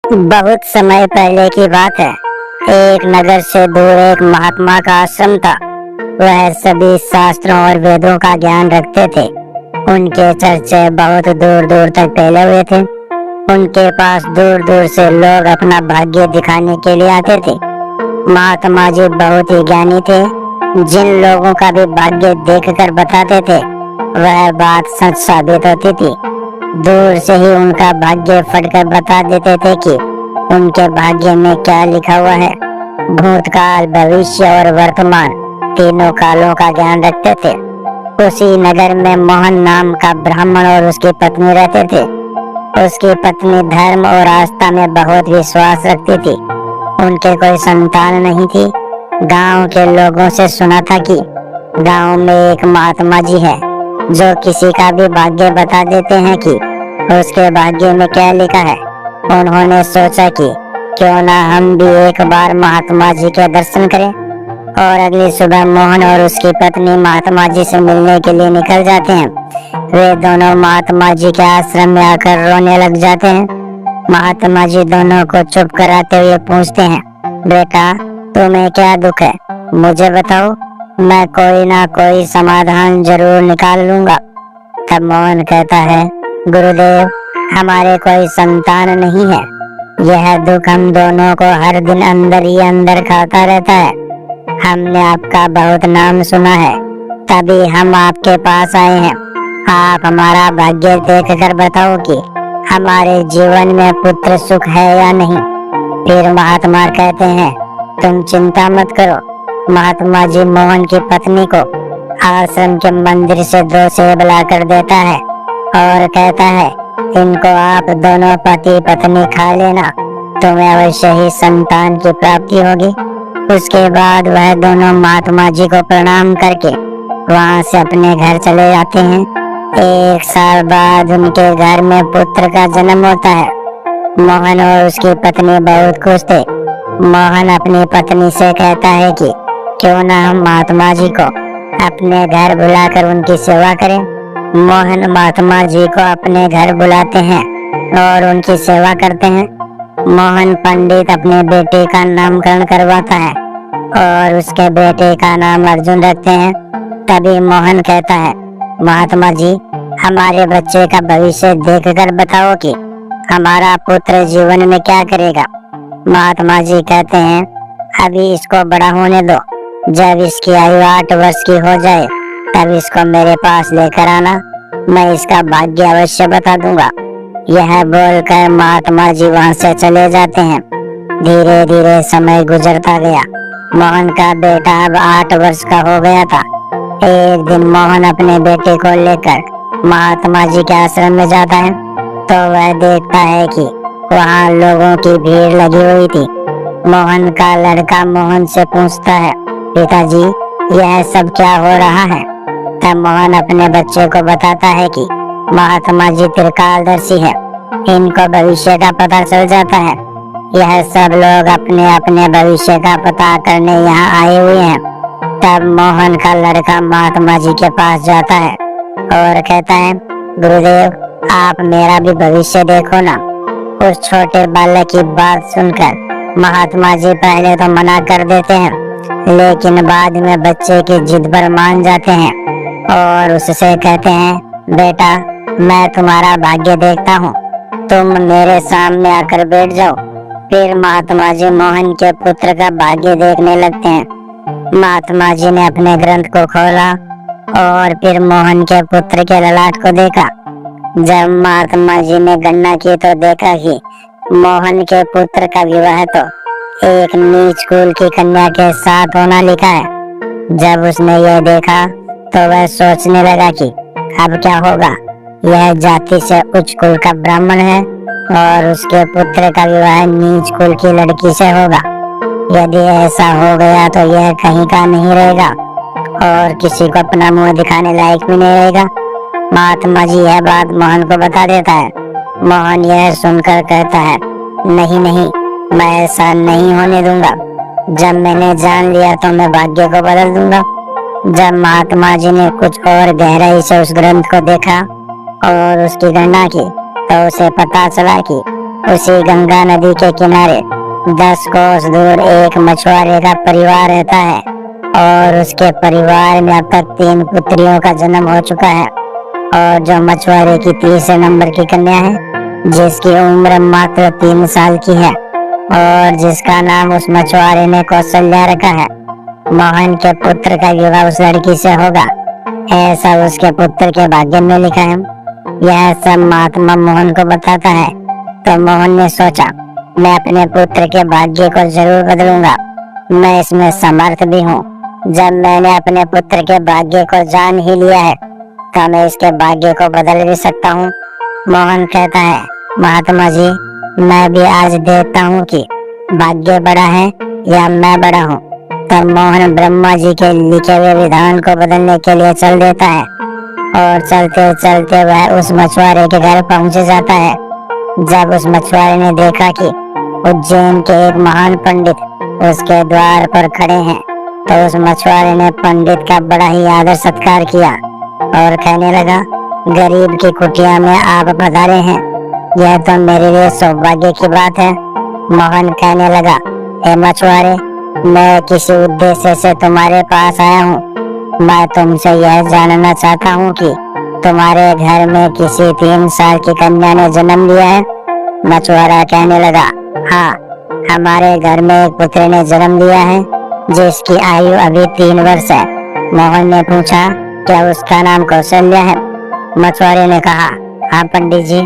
बहुत समय पहले की बात है। एक नगर से दूर एक महात्मा का आश्रम था। वह सभी शास्त्रों और वेदों का ज्ञान रखते थे। उनके चर्चे बहुत दूर दूर तक फैले हुए थे। उनके पास दूर दूर से लोग अपना भाग्य दिखाने के लिए आते थे। महात्मा जी बहुत ही ज्ञानी थे। जिन लोगों का भी भाग्य देखकर बताते थे वह बात सच साबित होती थी। दूर से ही उनका भाग्य फटकर बता देते थे कि उनके भाग्य में क्या लिखा हुआ है। भूतकाल, भविष्य और वर्तमान तीनों कालों का ज्ञान रखते थे। उसी नगर में मोहन नाम का ब्राह्मण और उसकी पत्नी रहते थे। उसकी पत्नी धर्म और आस्था में बहुत विश्वास रखती थी। उनके कोई संतान नहीं थी। गांव के लोगों से सुना था कि गांव में एक महात्मा जी है जो किसी का भी भाग्य बता देते हैं कि उसके भाग्य में क्या लिखा है। उन्होंने सोचा कि क्यों ना हम भी एक बार महात्मा जी के दर्शन करें। और अगली सुबह मोहन और उसकी पत्नी महात्मा जी से मिलने के लिए निकल जाते हैं। वे दोनों महात्मा जी के आश्रम में आकर रोने लग जाते हैं। महात्मा जी दोनों को चुप कराते हुए पूछते हैं, बेटा तुम्हें क्या दुख है, मुझे बताओ, मैं कोई ना कोई समाधान जरूर निकाल लूंगा। तब मोहन कहता है, गुरुदेव हमारे कोई संतान नहीं है। यह दुख हम दोनों को हर दिन अंदर ही अंदर खाता रहता है। हमने आपका बहुत नाम सुना है, तभी हम आपके पास आए हैं। आप हमारा भाग्य देखकर बताओ कि हमारे जीवन में पुत्र सुख है या नहीं। फिर महात्मा कहते हैं, तुम चिंता मत करो। महात्मा जी मोहन की पत्नी को आश्रम के मंदिर से 2 सेब ला कर देता है और कहता है, इनको आप दोनों पति पत्नी खा लेना, तुम्हें अवश्य ही संतान की प्राप्ति होगी। उसके बाद वह दोनों महात्मा जी को प्रणाम करके वहां से अपने घर चले जाते हैं। 1 साल बाद उनके घर में पुत्र का जन्म होता है। मोहन और उसकी पत्नी बहुत खुश थे। मोहन अपनी पत्नी से कहता है कि क्यों ना हम महात्मा जी को अपने घर बुलाकर उनकी सेवा करें। मोहन महात्मा जी को अपने घर बुलाते हैं और उनकी सेवा करते हैं। मोहन पंडित अपने बेटे का नामकरण करवाता है और उसके बेटे का नाम अर्जुन रखते हैं। तभी मोहन कहता है, महात्मा जी हमारे बच्चे का भविष्य देखकर बताओ कि हमारा पुत्र जीवन में क्या करेगा। महात्मा जी कहते हैं, अभी इसको बड़ा होने दो। जब इसकी आयु 8 वर्ष की हो जाए तब इसको मेरे पास लेकर आना, मैं इसका भाग्य अवश्य बता दूंगा। यह बोलकर महात्मा जी वहां से चले जाते हैं। धीरे धीरे समय गुजरता गया। मोहन का बेटा अब 8 वर्ष का हो गया था। एक दिन मोहन अपने बेटे को लेकर महात्मा जी के आश्रम में जाता है तो वह देखता है कि वहाँ लोगों की भीड़ लगी हुई थी। मोहन का लड़का मोहन से पूछता है, पिताजी यह सब क्या हो रहा है। तब मोहन अपने बच्चे को बताता है कि महात्मा जी त्रिकालदर्शी है, इनको भविष्य का पता चल जाता है। यह सब लोग अपने अपने भविष्य का पता करने यहाँ आए हुए हैं। तब मोहन का लड़का महात्मा जी के पास जाता है और कहता है, गुरुदेव आप मेरा भी भविष्य देखो ना। उस छोटे बालक की बात सुनकर महात्मा जी पहले तो मना कर देते हैं, लेकिन बाद में बच्चे की जिद पर मान जाते हैं और उससे कहते हैं, बेटा मैं तुम्हारा भाग्य देखता हूँ, तुम मेरे सामने आकर बैठ जाओ। फिर महात्मा जी मोहन के पुत्र का भाग्य देखने लगते हैं। महात्मा जी ने अपने ग्रंथ को खोला और फिर मोहन के पुत्र के ललाट को देखा। जब महात्मा जी ने गणना की तो देखा कि मोहन के पुत्र का विवाह तो एक नीच कुल की कन्या के साथ होना लिखा है। जब उसने यह देखा तो वह सोचने लगा कि अब क्या होगा। यह जाति से उच्च कुल का ब्राह्मण है और उसके पुत्र का विवाह नीच कुल की लड़की से होगा। यदि ऐसा हो गया तो यह कहीं का नहीं रहेगा और किसी को अपना मुंह दिखाने लायक भी नहीं रहेगा। महात्मा जी यह बात मोहन को बता देता है। मोहन यह सुनकर कहता है, नहीं नहीं, मैं ऐसा नहीं होने दूंगा। जब मैंने जान लिया तो मैं भाग्य को बदल दूंगा। जब महात्मा जी ने कुछ और गहराई से उस ग्रंथ को देखा और उसकी गणना की तो उसे पता चला कि उसी गंगा नदी के किनारे 10 कोस दूर एक मछुआरे का परिवार रहता है और उसके परिवार में अब तक 3 पुत्रियों का जन्म हो चुका है। और जो मछुआरे की तीसरे नंबर की कन्या है, जिसकी उम्र मात्र 3 साल की है और जिसका नाम उस मछुआरे ने कौशल्या रखा है। मोहन के पुत्र का विवाह उस लड़की से होगा, ऐसा उसके पुत्र के भाग्य में लिखा है। यह सब महात्मा मोहन को बताता है तो मोहन ने सोचा, मैं अपने पुत्र के भाग्य को जरूर बदलूंगा, मैं इसमें समर्थ भी हूँ। जब मैंने अपने पुत्र के भाग्य को जान ही लिया है तो मैं इसके भाग्य को बदल भी सकता हूँ। मोहन कहता है, महात्मा जी, मैं भी आज देखता हूँ कि भाग्य बड़ा है या मैं बड़ा हूँ। तब मोहन ब्रह्मा जी के लिखे हुए विधान को बदलने के लिए चल देता है और चलते चलते वह उस मछुआरे के घर पहुंच जाता है। जब उस मछुआरे ने देखा कि उज्जैन के एक महान पंडित उसके द्वार पर खड़े हैं तो उस मछुआरे ने पंडित का बड़ा ही आदर सत्कार किया और कहने लगा, गरीब की कुटिया में आप पधारे हैं, यह तो मेरे लिए सौभाग्य की बात है। मोहन कहने लगा, हे मछुआरे, मैं किसी उद्देश्य से तुम्हारे पास आया हूँ। मैं तुमसे यह जानना चाहता हूँ कि तुम्हारे घर में किसी 3 साल की कन्या ने जन्म लिया है। मछुआरा कहने लगा, हाँ, हमारे घर में एक पुत्र ने जन्म लिया है जिसकी आयु अभी 3 वर्ष है। मोहन ने पूछा, क्या उसका नाम कौशल्या है? मछुआरे ने कहा, हाँ पंडित जी,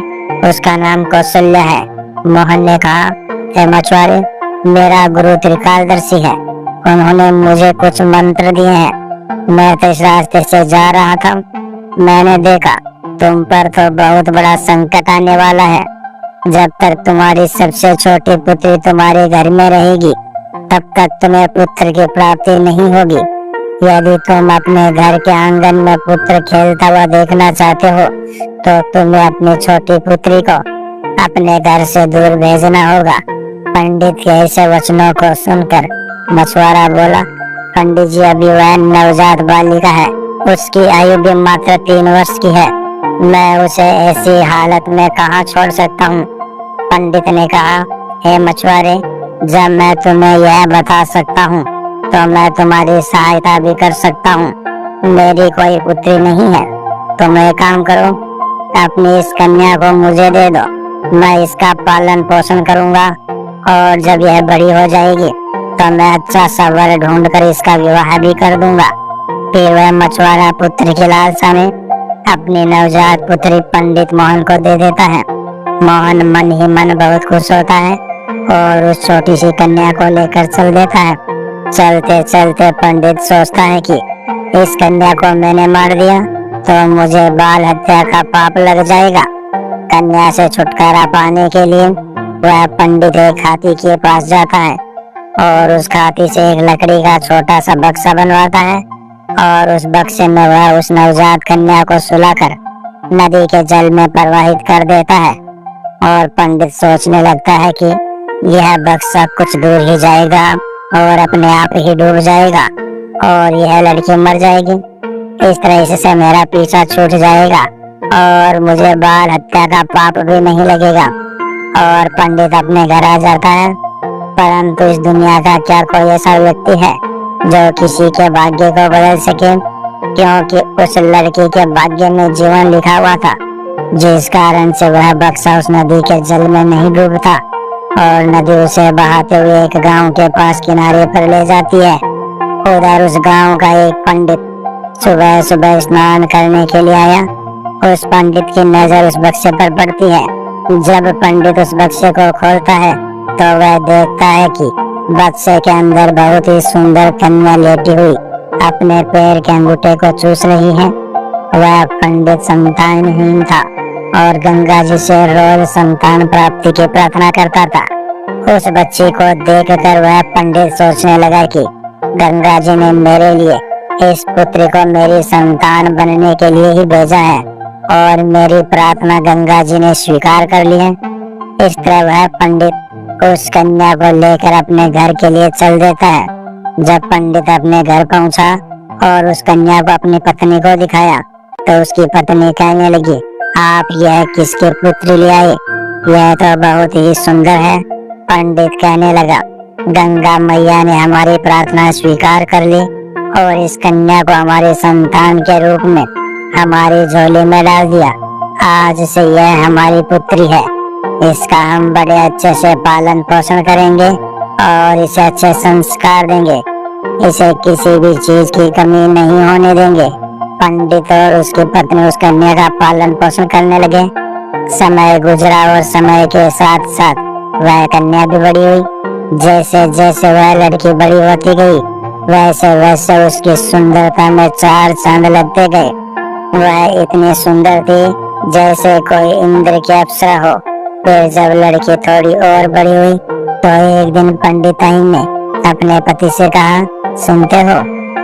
उसका नाम कौशल्या है। मोहन ने कहा, हे मछुआरे, मेरा गुरु त्रिकालदर्शी है, उन्होंने मुझे कुछ मंत्र दिए हैं। मैं तो इस रास्ते से जा रहा था, मैंने देखा तुम पर तो बहुत बड़ा संकट आने वाला है। जब तक तुम्हारी सबसे छोटी पुत्री तुम्हारे घर में रहेगी तब तक तुम्हें पुत्र की प्राप्ति नहीं होगी। यदि तुम अपने घर के आंगन में पुत्र खेलता हुआ देखना चाहते हो तो तुम्हें अपनी छोटी पुत्री को अपने घर से दूर भेजना होगा। पंडित के ऐसे वचनों को सुनकर मछुआरा बोला, पंडित जी, अभी वह नवजात बालिका है, उसकी आयु भी मात्र 3 वर्ष की है, मैं उसे ऐसी हालत में कहाँ छोड़ सकता हूँ। पंडित ने कहा, हे मछुआरे, जब मैं तुम्हें यह बता सकता हूँ तो मैं तुम्हारी सहायता भी कर सकता हूँ। मेरी कोई पुत्री नहीं है, तुम एक काम करो, अपनी इस कन्या को मुझे दे दो, मैं इसका पालन पोषण करूँगा और जब यह बड़ी हो जाएगी तो मैं अच्छा सा वर ढूंढ कर इसका विवाह भी कर दूंगा। फिर वह मछुआरा पुत्र की लालसा में अपनी नवजात पुत्री पंडित मोहन को दे देता है। मोहन मन ही मन बहुत खुश होता है और उस छोटी सी कन्या को लेकर चल देता है। चलते चलते पंडित सोचता है कि इस कन्या को मैंने मार दिया तो मुझे बाल हत्या का पाप लग जाएगा। कन्या से छुटकारा पाने के लिए वह पंडित एक हाथी के पास जाता है और उस हाथी से एक लकड़ी का छोटा सा बक्सा बनवाता है और उस बक्से में वह उस नवजात कन्या को सुलाकर नदी के जल में प्रवाहित कर देता है। और पंडित सोचने लगता है कि यह बक्सा कुछ दूर ही जाएगा और अपने आप ही डूब जाएगा और यह लड़की मर जाएगी। इस तरह से मेरा पीछा छूट जाएगा और मुझे बाल हत्या का पाप भी नहीं लगेगा। और पंडित अपने घर आ जाता है। परंतु इस दुनिया का क्या कोई ऐसा व्यक्ति है जो किसी के भाग्य को बदल सके, क्योंकि उस लड़की के भाग्य में जीवन लिखा हुआ था, जिस कारण से वह बक्सा उस नदी के जल में नहीं डूबता और नदी उसे बहाते हुए एक गांव के पास किनारे पर ले जाती है। उधर उस गांव का एक पंडित सुबह सुबह स्नान करने के लिए आया। उस पंडित की नजर उस बक्से पर पड़ती है। जब पंडित उस बक्से को खोलता है तो वह देखता है कि बक्से के अंदर बहुत ही सुंदर कन्या लेटी हुई अपने पैर के अंगूठे को चूस रही है। वह पंडित संतानहीन था और गंगा जी से रोज संतान प्राप्ति की प्रार्थना करता था। उस बच्ची को देखकर वह पंडित सोचने लगा कि गंगा जी ने मेरे लिए इस पुत्री को मेरी संतान बनने के लिए ही भेजा है और मेरी प्रार्थना गंगा जी ने स्वीकार कर ली है। इस तरह वह पंडित उस कन्या को लेकर अपने घर के लिए चल देता है। जब पंडित अपने घर पहुंचा और उस कन्या को अपनी पत्नी को दिखाया तो उसकी पत्नी कहने लगी, आप यह किसके पुत्री ले आए? यह तो बहुत ही सुंदर है। पंडित कहने लगा, गंगा मैया ने हमारी प्रार्थना स्वीकार कर ली और इस कन्या को हमारे संतान के रूप में हमारी झोली में डाल दिया। आज से यह हमारी पुत्री है। इसका हम बड़े अच्छे से पालन पोषण करेंगे और इसे अच्छे संस्कार देंगे। इसे किसी भी चीज की कमी नहीं होने देंगे। पंडित और उसकी पत्नी उस कन्या का पालन पोषण करने लगे। समय गुजरा और समय के साथ साथ वह कन्या भी बड़ी हुई। जैसे जैसे वह लड़की बड़ी होती गई, वैसे वैसे उसकी सुंदरता में चार चांद लगते गए। वह इतनी सुंदर थी जैसे कोई इंद्र की अप्सरा हो। फिर जब लड़की थोड़ी और बड़ी हुई तो एक दिन पंडिताइन ने अपने पति से कहा, सुनते हो,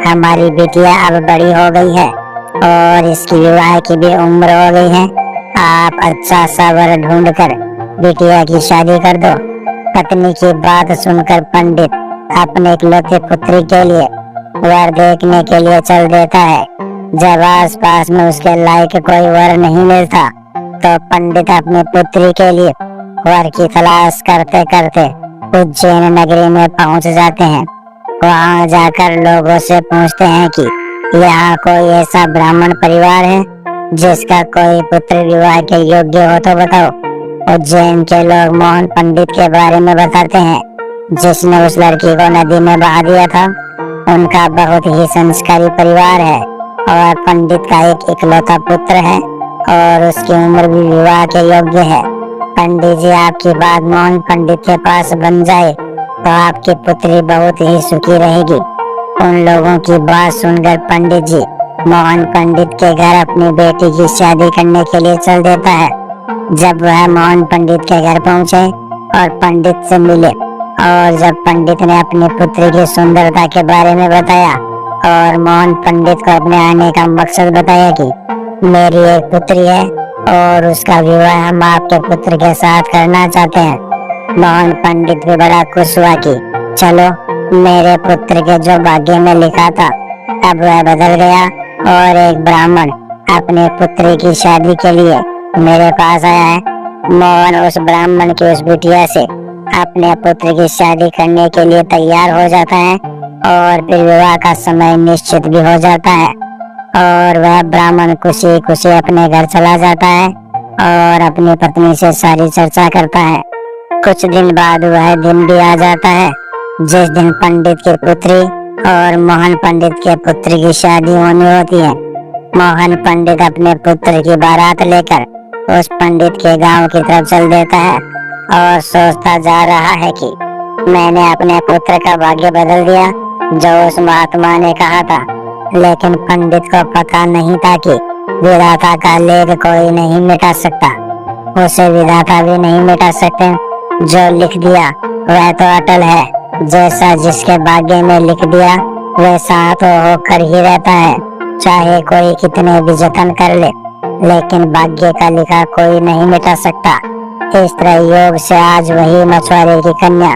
हमारी बिटिया अब बड़ी हो गई है और इसकी विवाह की भी उम्र हो गई है। आप अच्छा सा वर ढूंढकर बिटिया की शादी कर दो। पत्नी की बात सुनकर पंडित अपने इकलौते पुत्री के लिए वर देखने के लिए चल देता है। जब आस पास में उसके लायक कोई वर नहीं मिलता तो पंडित अपनी पुत्री के लिए वर की तलाश करते करते उज्जैन नगरी में पहुंच जाते हैं। वहां जाकर लोगों से पूछते हैं कि यहाँ कोई ऐसा ब्राह्मण परिवार है जिसका कोई पुत्र विवाह के योग्य हो तो बताओ। उज्जैन के लोग मोहन पंडित के बारे में बताते हैं, जिसने उस लड़की को नदी में बहा दिया था। उनका बहुत ही संस्कारी परिवार है और पंडित का एक इकलौता पुत्र है और उसकी उम्र भी विवाह के योग्य है। पंडित जी, आपकी बात मोहन पंडित के पास बन जाए तो आपकी पुत्री बहुत ही सुखी रहेगी। उन लोगों की बात सुनकर पंडित जी मोहन पंडित के घर अपनी बेटी की शादी करने के लिए चल देता है। जब वह मोहन पंडित के घर पहुंचे और पंडित से मिले और जब पंडित ने अपनी पुत्री की सुंदरता के बारे में बताया और मोहन पंडित को अपने आने का मकसद बताया कि मेरी एक पुत्री है और उसका विवाह हम आपके पुत्र के साथ करना चाहते हैं, मोहन पंडित भी बड़ा खुश हुआ कि चलो, मेरे पुत्र के जो भाग्य में लिखा था अब वह बदल गया और एक ब्राह्मण अपने पुत्री की शादी के लिए मेरे पास आया है। मोहन उस ब्राह्मण की उस बिटिया से अपने पुत्र की शादी करने के लिए तैयार हो जाता है और फिर विवाह का समय निश्चित भी हो जाता है और वह ब्राह्मण खुशी खुशी अपने घर चला जाता है और अपनी पत्नी से सारी चर्चा करता है। कुछ दिन बाद वह दिन भी आ जाता है जिस दिन पंडित की पुत्री और मोहन पंडित के पुत्र की शादी होनी होती है। मोहन पंडित अपने पुत्र की बारात लेकर उस पंडित के गांव की तरफ चल देता है और सोचता जा रहा है कि मैंने अपने पुत्र का भाग्य बदल दिया जो उस महात्मा ने कहा था। लेकिन पंडित को पता नहीं था कि विधाता का लेख कोई नहीं मिटा सकता, उसे विधाता भी नहीं मिटा सकते। जो लिख दिया वह तो अटल है। जैसा जिसके भाग्य में लिख दिया वैसा तो होकर ही रहता है, चाहे कोई कितने भी जतन कर ले, लेकिन भाग्य का लिखा कोई नहीं मिटा सकता। इस तरह योग से आज वही मछुआरे की कन्या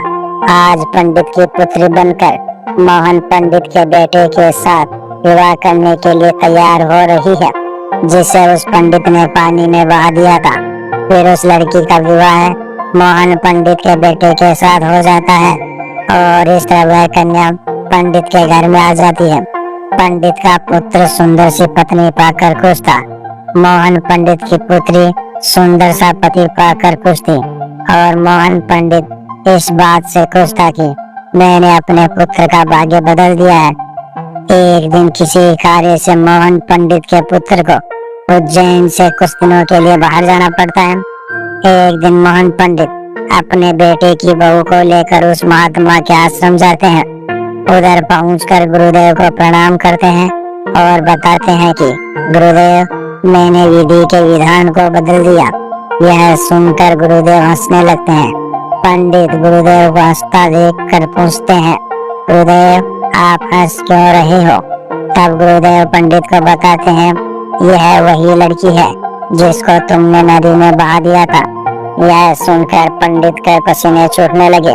आज पंडित की पुत्री बनकर मोहन पंडित के बेटे के साथ विवाह करने के लिए तैयार हो रही है, जिसे उस पंडित ने पानी में बहा दिया था। फिर उस लड़की का विवाह मोहन पंडित के बेटे के साथ हो जाता है और इस तरह वह कन्या पंडित के घर में आ जाती है। पंडित का पुत्र सुंदर सी पत्नी पाकर खुश था। मोहन पंडित की पुत्री सुंदर सा पति पाकर खुश थी और मोहन पंडित इस बात से खुश था कि मैंने अपने पुत्र का भाग्य बदल दिया है। एक दिन किसी कार्य से मोहन पंडित के पुत्र को उज्जैन से कुछ दिनों के लिए बाहर जाना पड़ता है। एक दिन मोहन पंडित अपने बेटे की बहू को लेकर उस महात्मा के आश्रम जाते हैं। उधर पहुंचकर गुरुदेव को प्रणाम करते हैं और बताते हैं कि गुरुदेव, मैंने विधि के विधान को बदल दिया। यह सुनकर गुरुदेव हंसने लगते हैं। पंडित गुरुदेव को हंसता देखकर पूछते हैं, गुरुदेव, आप हंस क्यों रहे हो? तब गुरुदेव पंडित को बताते हैं, यह वही लड़की है जिसको तुमने नदी में बहा दिया था। यह सुनकर पंडित के पसीने छूटने लगे।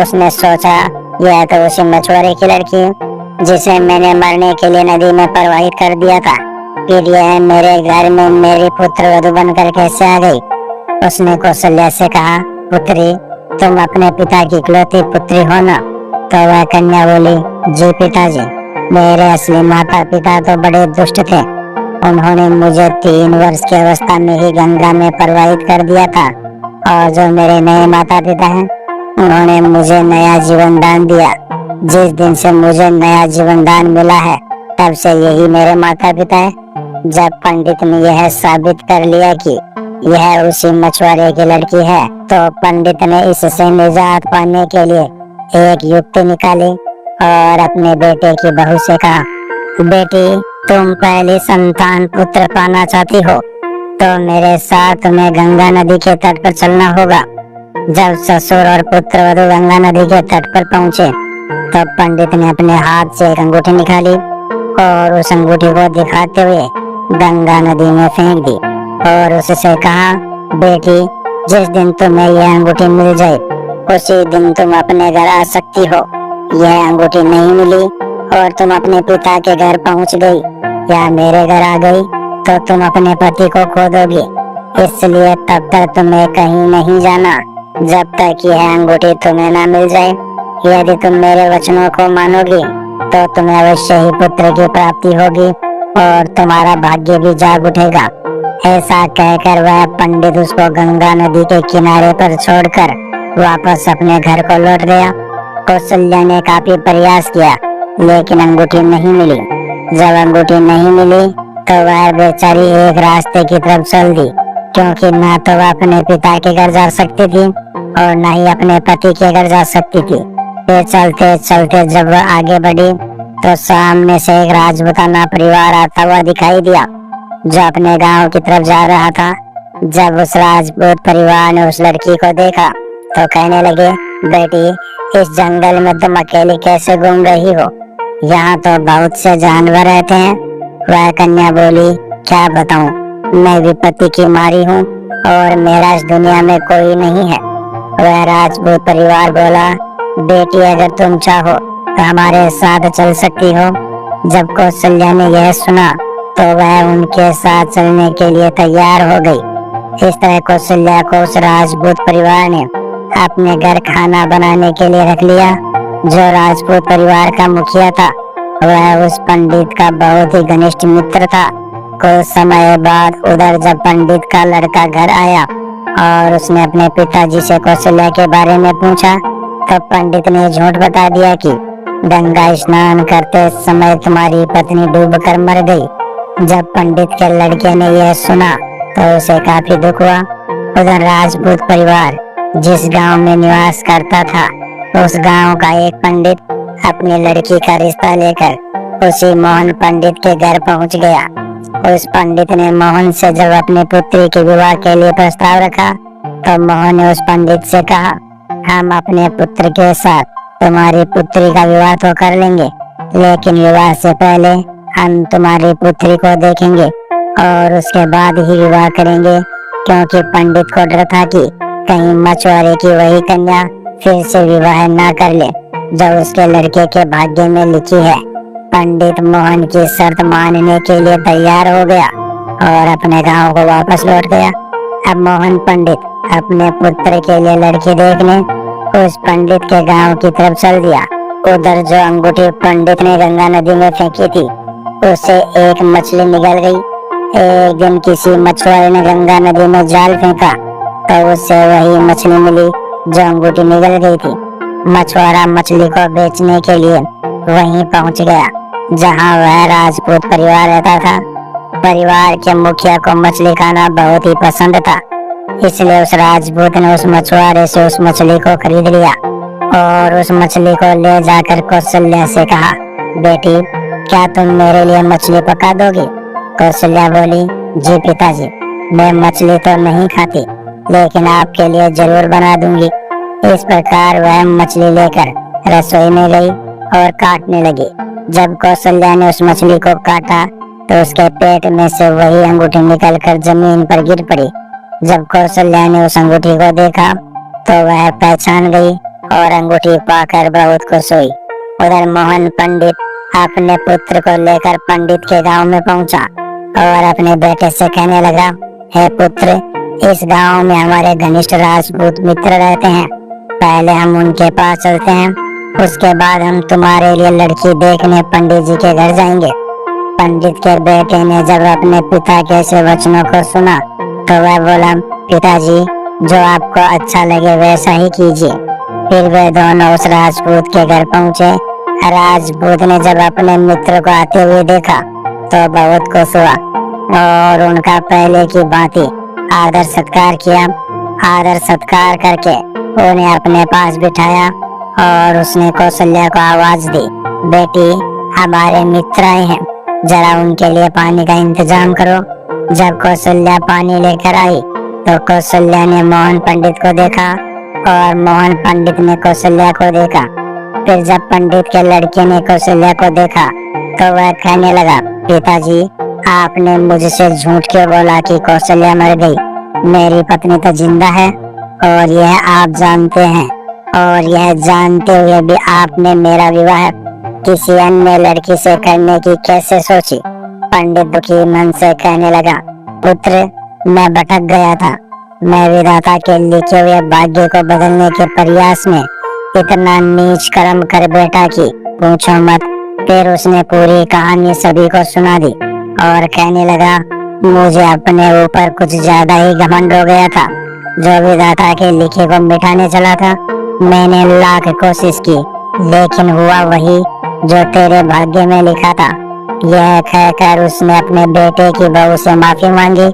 उसने सोचा, यह तो उसी मछुआरे की लड़की जिसे मैंने मरने के लिए नदी में प्रवाहित कर दिया था, फिर यह मेरे घर में मेरी पुत्र वधू बनकर कैसे आ गई? उसने कौशल्या से कहा, पुत्री, तुम अपने पिता की इकलौती पुत्री हो ना? तो वह कन्या बोली, जी पिताजी, मेरे असली माता पिता तो बड़े दुष्ट थे। उन्होंने मुझे 3 वर्ष की अवस्था में ही गंगा में प्रवाहित कर दिया था। और जो मेरे नए माता पिता हैं, उन्होंने मुझे नया जीवन दान दिया। जिस दिन से मुझे नया जीवन दान मिला है, तब से यही मेरे माता पिता है। जब पंडित ने यह साबित कर लिया कि यह उसी मछुआरे की लड़की है, तो पंडित ने इससे निजात पाने के लिए एक युक्ति निकाली और अपने बेटे की बहू से कहा, बेटी, तुम पहली संतान पुत्र पाना चाहती हो तो मेरे साथ तुम्हें गंगा नदी के तट पर चलना होगा। जब ससुर और पुत्र वधू गंगा नदी के तट पर पहुँचे, तो पंडित ने अपने हाथ से एक अंगूठी निकाली और उस अंगूठी को दिखाते हुए गंगा नदी में फेंक दी और उससे कहा, बेटी, जिस दिन तुम्हें यह अंगूठी मिल जाए, उसी दिन तुम अपने घर आ सकती हो। यह अंगूठी नहीं मिली और तुम अपने पिता के घर पहुंच गई या मेरे घर आ गई, तो तुम अपने पति को खो दोगी। इसलिए तब तक तुम्हें कहीं नहीं जाना जब तक यह अंगूठी तुम्हें ना मिल जाए। यदि तुम मेरे वचनों को मानोगी तो तुम्हें अवश्य ही पुत्र की प्राप्ति होगी और तुम्हारा भाग्य भी जाग उठेगा। ऐसा कहकर वह पंडित उसको गंगा नदी के किनारे पर छोड़कर वापस अपने घर को लौट गया। कौशल्या ने काफी प्रयास किया, लेकिन अंगूठी नहीं मिली। जब अंगूठी नहीं मिली तो वह बेचारी एक रास्ते की तरफ चल दी, क्योंकि ना तो वह अपने पिता के घर जा सकती थी और ना ही अपने पति के घर जा सकती थी। फिर चलते चलते जब वह आगे बढ़ी तो सामने से एक राजपूताना परिवार आता हुआ दिखाई दिया, जो अपने गांव की तरफ जा रहा था। जब उस राजपूत परिवार ने उस लड़की को देखा तो कहने लगे, बेटी, इस जंगल में तुम अकेली कैसे घूम रही हो? यहाँ तो बहुत से जानवर रहते हैं। वह कन्या बोली, क्या बताऊं, मैं विपत्ति की मारी हूँ और मेरा इस दुनिया में कोई नहीं है। वह राजपूत परिवार बोला, बेटी, अगर तुम चाहो तो हमारे साथ चल सकती हो। जब कौशल्या ने यह सुना तो वह उनके साथ चलने के लिए तैयार हो गई। इस तरह कौशल्या को उस राजपूत परिवार ने अपने घर खाना बनाने के लिए रख लिया। जो राजपूत परिवार का मुखिया था, वह उस पंडित का बहुत ही घनिष्ठ मित्र था। कुछ समय बाद उधर जब पंडित का लड़का घर आया और उसने अपने पिताजी से कौशल्या के बारे में पूछा, तो पंडित ने झूठ बता दिया कि गंगा स्नान करते समय तुम्हारी पत्नी डूबकर मर गई। जब पंडित के लड़के ने यह सुना तो उसे काफी दुख हुआ। उधर राजपूत परिवार जिस गांव में निवास करता था, उस गांव का एक पंडित अपनी लड़की का रिश्ता लेकर उसी मोहन पंडित के घर पहुंच गया। उस पंडित ने मोहन से जब अपनी पुत्री के विवाह के लिए प्रस्ताव रखा, तो मोहन ने उस पंडित से कहा, हम अपने पुत्र के साथ तुम्हारी पुत्री का विवाह तो कर लेंगे, लेकिन विवाह से पहले हम तुम्हारी पुत्री को देखेंगे और उसके बाद ही विवाह करेंगे, क्योंकि पंडित को डर था कि कहीं मछुआरे की वही कन्या फिर से विवाह ना कर ले जो उसके लड़के के भाग्य में लिखी है। पंडित मोहन की शर्त मानने के लिए तैयार हो गया और अपने गांव को वापस लौट गया। अब मोहन पंडित अपने पुत्र के लिए लड़की देखने उस पंडित के गांव की तरफ चल दिया। उधर जो अंगूठी पंडित ने गंगा नदी में फेंकी थी, उससे एक मछली निकल गई। एक दिन किसी मछुआरे ने गंगा नदी में जाल फेंका तो उससे वही मछली मिली जो अंगूठी निकल गई थी। मछुआरा मछली को बेचने के लिए वहीं पहुंच गया जहां वह राजपूत परिवार रहता था। परिवार के मुखिया को मछली खाना बहुत ही पसंद था, इसलिए उस राजपूत ने उस मछुआरे से उस मछली को खरीद लिया और उस मछली को ले जाकर कौशल्या से कहा, बेटी, क्या तुम मेरे लिए मछली पका दोगी? कौशल्या बोली, जी पिताजी, मैं मछली तो नहीं खाती, लेकिन आपके लिए जरूर बना दूंगी। इस प्रकार वह मछली लेकर रसोई में गई और काटने लगी। जब कौशल्या ने उस मछली को काटा तो उसके पेट में से वही अंगूठी निकलकर जमीन पर गिर पड़ी। जब कौशल्या ने उस अंगूठी को देखा तो वह पहचान गई और अंगूठी पाकर बहुत खुश हुई। उधर मोहन पंडित अपने पुत्र को लेकर पंडित के गांव में पहुंचा और अपने बेटे से कहने लगा, हे पुत्र, इस गांव में हमारे घनिष्ठ राजपूत मित्र रहते हैं। पहले हम उनके पास चलते हैं, उसके बाद हम तुम्हारे लिए लड़की देखने पंडित जी के घर जाएंगे। पंडित के बेटे ने जब अपने पिता के ऐसे वचनों को सुना तो वह बोला, पिताजी, जो आपको अच्छा लगे वैसा ही कीजिए। फिर वे दोनों उस राजपूत के घर पहुंचे। राजपूत ने जब अपने मित्र को आते हुए देखा तो बहुत खुश हुआ और उनका पहले की भांति आदर सत्कार किया। आदर सत्कार करके उन्हें अपने पास बिठाया और उसने कौशल्या को आवाज दी, बेटी, हमारे मित्र आए हैं, जरा उनके लिए पानी का इंतजाम करो। जब कौशल्या पानी लेकर आई तो कौशल्या ने मोहन पंडित को देखा और मोहन पंडित ने कौशल्या को देखा। फिर जब पंडित के लड़के ने कौशल्या को देखा तो वह कहने लगा, पिताजी, आपने मुझसे झूठ क्यों बोला कि कौशल्या मर गई? मेरी पत्नी तो जिंदा है और यह आप जानते हैं, और यह जानते हुए भी आपने मेरा विवाह किसी अन्य लड़की से करने की कैसे सोची? पंडित दुखी मन से कहने लगा, पुत्र, मैं भटक गया था। मैं विधाता के लिखे हुए भाग्य को बदलने के प्रयास में इतना नीच कर्म कर बैठा कि पूछो मत। फिर उसने पूरी कहानी सभी को सुना दी और कहने लगा, मुझे अपने ऊपर कुछ ज्यादा ही घमंड हो गया था। जो विधाता के लिखे को मिटाने चला था, मैंने लाख कोशिश की, लेकिन हुआ वही जो तेरे भाग्य में लिखा था। यह कहकर उसने अपने बेटे की बहू से माफी मांगी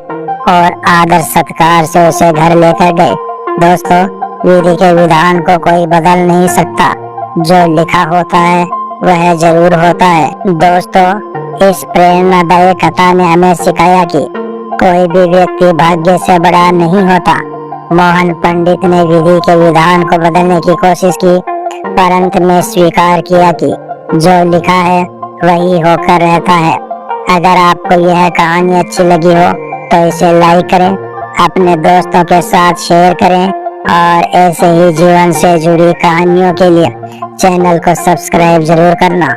और आदर सत्कार से उसे घर लेकर गए। दोस्तों, विधि के विधान को कोई बदल नहीं सकता। जो लिखा होता है वह जरूर होता है। दोस्तों, इस प्रेरणादायक कथा ने हमें सिखाया कि कोई भी व्यक्ति भाग्य से बड़ा नहीं होता। मोहन पंडित ने विधि के विधान को बदलने की कोशिश की, परंतु में स्वीकार किया कि जो लिखा है वही होकर रहता है। अगर आपको यह कहानी अच्छी लगी हो तो इसे लाइक करें, अपने दोस्तों के साथ शेयर करें और ऐसे ही जीवन से जुड़ी कहानियों के लिए चैनल को सब्सक्राइब जरूर करना।